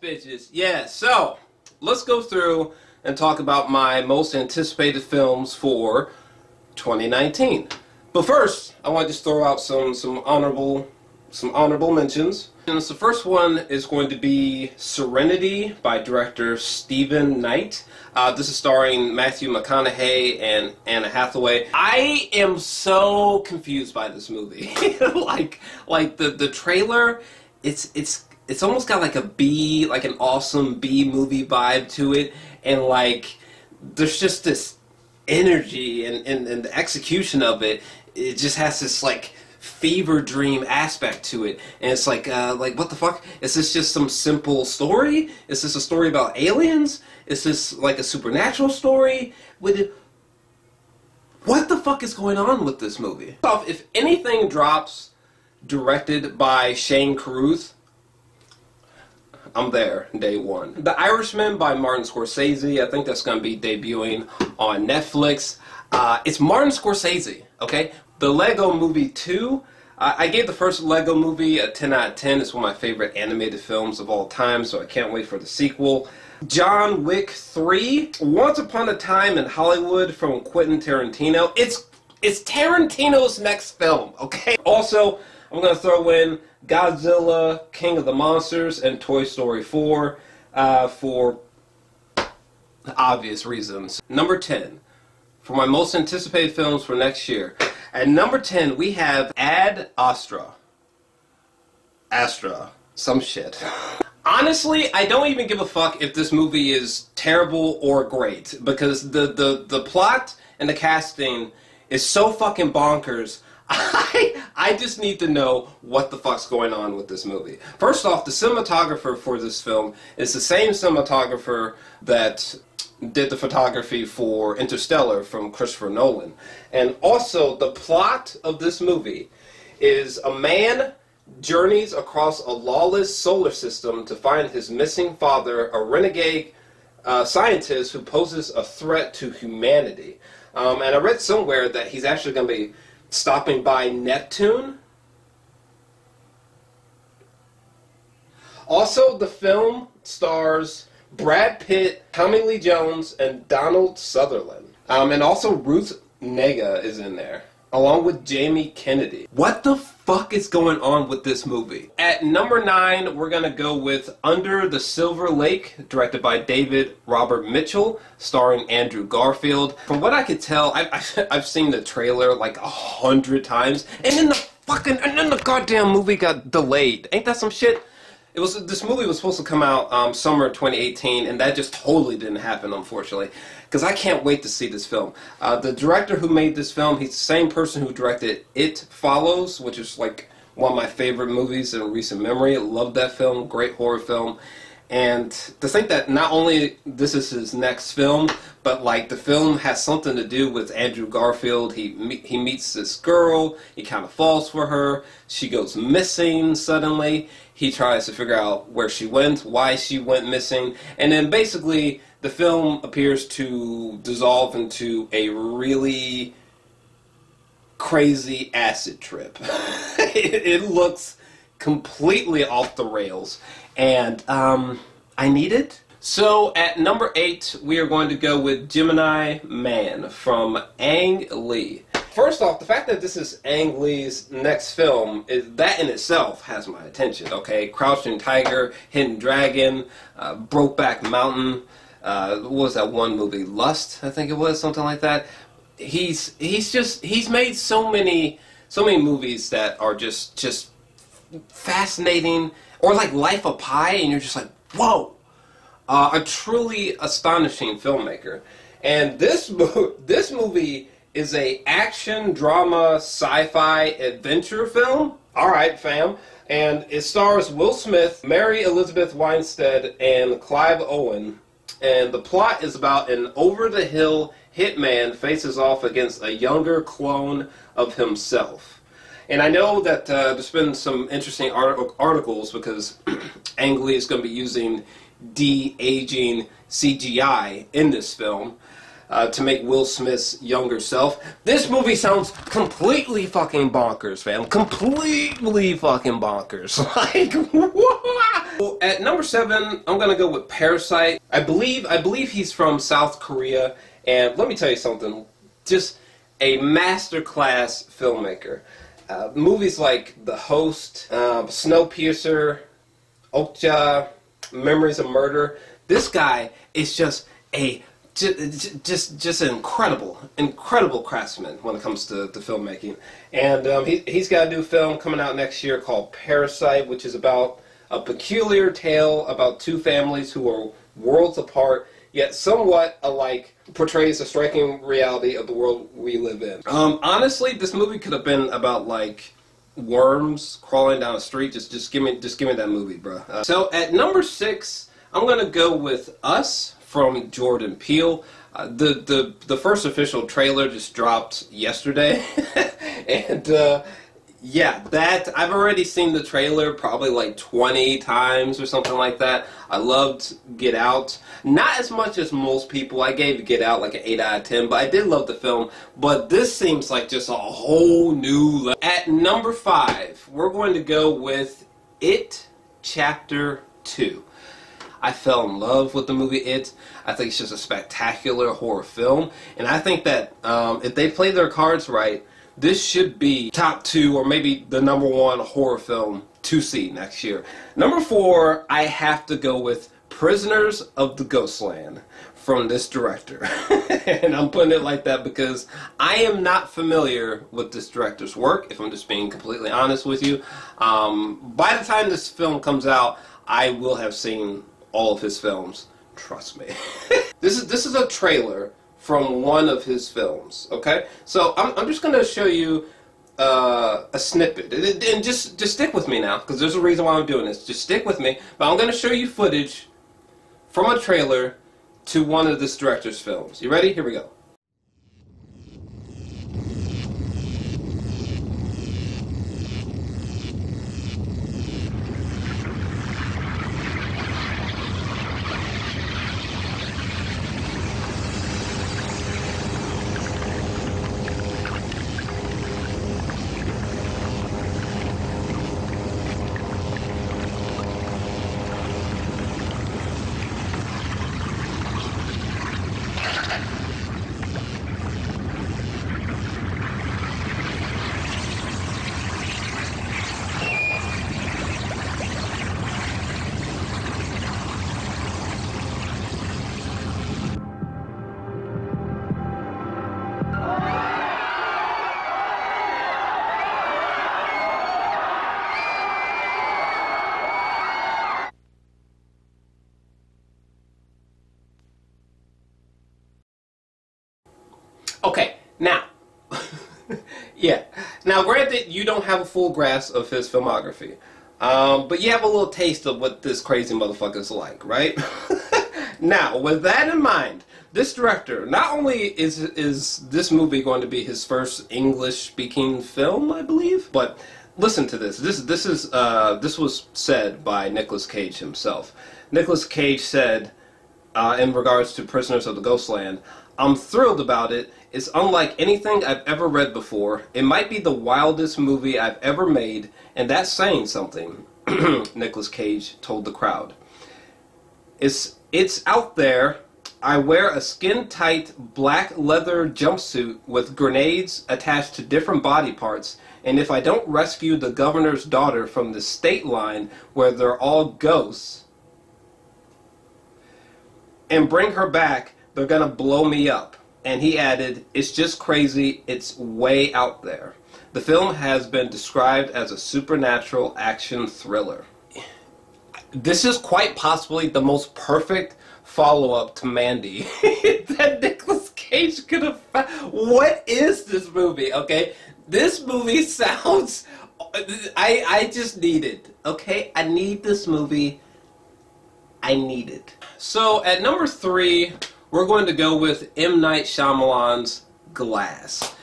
bitches. Yeah, so let's go through and talk about my most anticipated films for 2019. But first, I want to just throw out some honorable mentions. And the first one is going to be Serenity by director Stephen Knight. This is starring Matthew McConaughey and Anna Hathaway. I am so confused by this movie. like the trailer, it's almost got like an awesome B movie vibe to it, and like there's just this energy and the execution of it. It just has this like fever dream aspect to it, and it's like what the fuck? Is this just some simple story? Is this a story about aliens? Is this like a supernatural story? What the fuck is going on with this movie? If anything drops directed by Shane Carruth, I'm there, day one. The Irishman by Martin Scorsese, I think that's going to be debuting on Netflix. It's Martin Scorsese, okay? The Lego Movie 2, I gave the first Lego Movie a 10 out of 10. It's one of my favorite animated films of all time, so I can't wait for the sequel. John Wick 3, Once Upon a Time in Hollywood from Quentin Tarantino. It's Tarantino's next film, okay? Also, I'm going to throw in Godzilla, King of the Monsters, and Toy Story 4 for obvious reasons. Number 10, for my most anticipated films for next year. At number 10, we have Astra, some shit. Honestly, I don't even give a fuck if this movie is terrible or great, because the plot and the casting is so fucking bonkers. I just need to know what the fuck's going on with this movie. First off, the cinematographer for this film is the same cinematographer that did the photography for Interstellar from Christopher Nolan. And also, the plot of this movie is a man journeys across a lawless solar system to find his missing father, a renegade scientist who poses a threat to humanity. And I read somewhere that he's actually going to be stopping by Neptune. Also, the film stars Brad Pitt, Tommy Lee Jones, and Donald Sutherland. And also Ruth Negga is in there, along with Jamie Kennedy. What the fuck is going on with this movie? At number 9, we're gonna go with Under the Silver Lake, directed by David Robert Mitchell, starring Andrew Garfield. From what I could tell, I've seen the trailer like 100 times, and then the goddamn movie got delayed. Ain't that some shit? This movie was supposed to come out summer 2018, and that just totally didn't happen, unfortunately. Because I can't wait to see this film. The director who made this film, he's the same person who directed It Follows, which is like one of my favorite movies in recent memory. I love that film, great horror film. And to think that not only this is his next film, but like the film has something to do with Andrew Garfield. He meets this girl, he kind of falls for her, she goes missing suddenly. He tries to figure out where she went, why she went missing, and then basically the film appears to dissolve into a really crazy acid trip. It looks completely off the rails, and I need it. So at number 8, we are going to go with Gemini Man from Ang Lee. First off, the fact that this is Ang Lee's next film, that in itself has my attention, okay? Crouching Tiger, Hidden Dragon, Brokeback Mountain, what was that one movie? Lust, I think it was, something like that. He's made so many movies that are just fascinating, or like Life of Pi, and you're just like, whoa! A truly astonishing filmmaker. And this movie is a action, drama, sci-fi, adventure film. Alright, fam. And it stars Will Smith, Mary Elizabeth Winstead, and Clive Owen. And the plot is about an over-the-hill hitman faces off against a younger clone of himself. And I know that there's been some interesting articles because Ang Lee is going to be using de-aging CGI in this film. To make Will Smith's younger self. This movie sounds completely fucking bonkers, fam. Completely fucking bonkers. Like, what? Well, at number 7, I'm gonna go with Parasite. I believe he's from South Korea, and let me tell you something. Just a masterclass filmmaker. Movies like The Host, Snowpiercer, Okja, Memories of Murder. This guy is just an incredible craftsman when it comes to filmmaking. And he's got a new film coming out next year called Parasite, which is about a peculiar tale about two families who are worlds apart, yet somewhat alike, portrays a striking reality of the world we live in. Honestly, this movie could have been about, like, worms crawling down a street. Just give me that movie, bro. So at number 6, I'm gonna go with Us from Jordan Peele. The first official trailer just dropped yesterday, and yeah, I've already seen the trailer probably like 20 times or something like that. I loved Get Out. Not as much as most people. I gave Get Out like an 8 out of 10, but I did love the film. But this seems like just a whole new level. At number 5, we're going to go with It Chapter 2. I fell in love with the movie It. I think it's just a spectacular horror film. And I think that if they play their cards right, this should be top 2 or maybe the number 1 horror film to see next year. Number 4, I have to go with Prisoners of the Ghostland from this director. And I'm putting it like that because I am not familiar with this director's work, if I'm just being completely honest with you. By the time this film comes out, I will have seen all of his films. Trust me. This is a trailer from one of his films, okay? So I'm just going to show you a snippet. And just stick with me now, because there's a reason why I'm doing this. Just stick with me. But I'm going to show you footage from a trailer to one of this director's films. You ready? Here we go. Okay, now, yeah. Now, granted, you don't have a full grasp of his filmography, but you have a little taste of what this crazy motherfucker's like, right? Now, with that in mind, this director, not only is this movie going to be his first English-speaking film, I believe, but listen to this. This was said by Nicolas Cage himself. Nicolas Cage said, in regards to Prisoners of the Ghostland, "I'm thrilled about it. It's unlike anything I've ever read before. It might be the wildest movie I've ever made, and that's saying something," Nicolas Cage told the crowd. It's out there. I wear a skin-tight black leather jumpsuit with grenades attached to different body parts, and if I don't rescue the governor's daughter from the state line where they're all ghosts and bring her back, they're gonna blow me up. And he added, "It's just crazy. It's way out there." The film has been described as a supernatural action thriller. This is quite possibly the most perfect follow-up to Mandy that Nicolas Cage could have found. What is this movie, okay? This movie sounds... I just need it, okay? I need this movie. I need it. So, at number 3, we're going to go with M. Night Shyamalan's Glass.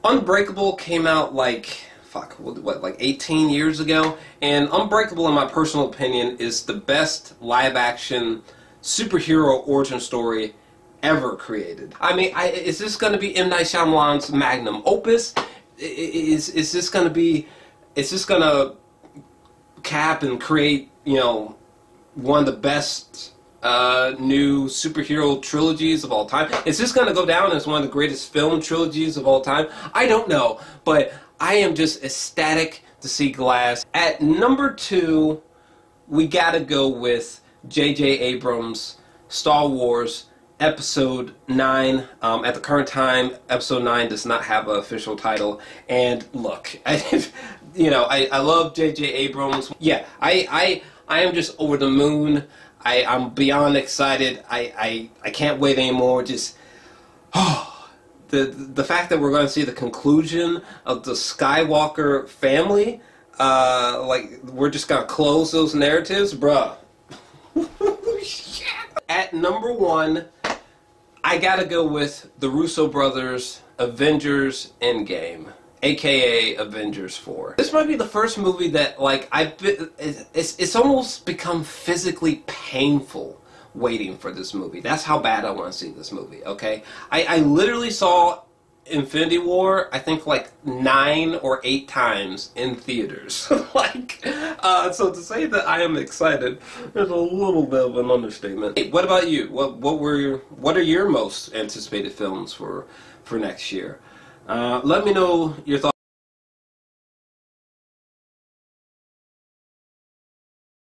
Unbreakable came out like... like 18 years ago, and Unbreakable, in my personal opinion, is the best live-action superhero origin story ever created. I mean, is this going to be M. Night Shyamalan's magnum opus? Is this going to be... Is this going to cap and create, you know, one of the best new superhero trilogies of all time. Is this going to go down as one of the greatest film trilogies of all time? I don't know, but I am just ecstatic to see Glass. At number 2, we gotta go with J.J. Abrams' Star Wars Episode 9. At the current time, Episode 9 does not have an official title. And look, I love J.J. Abrams. Yeah, I am just over the moon. I'm beyond excited. I can't wait anymore. Just, the fact that we're going to see the conclusion of the Skywalker family, like, we're just going to close those narratives, bruh. At number 1, I gotta go with the Russo brothers' Avengers Endgame, aka Avengers 4. This might be the first movie that, like, it's almost become physically painful waiting for this movie. That's how bad I want to see this movie, okay? I literally saw Infinity War, I think, like 9 or 8 times in theaters. Like, so to say that I am excited is a little bit of an understatement. Hey, what about you? What are your most anticipated films for next year? Let me know your thoughts.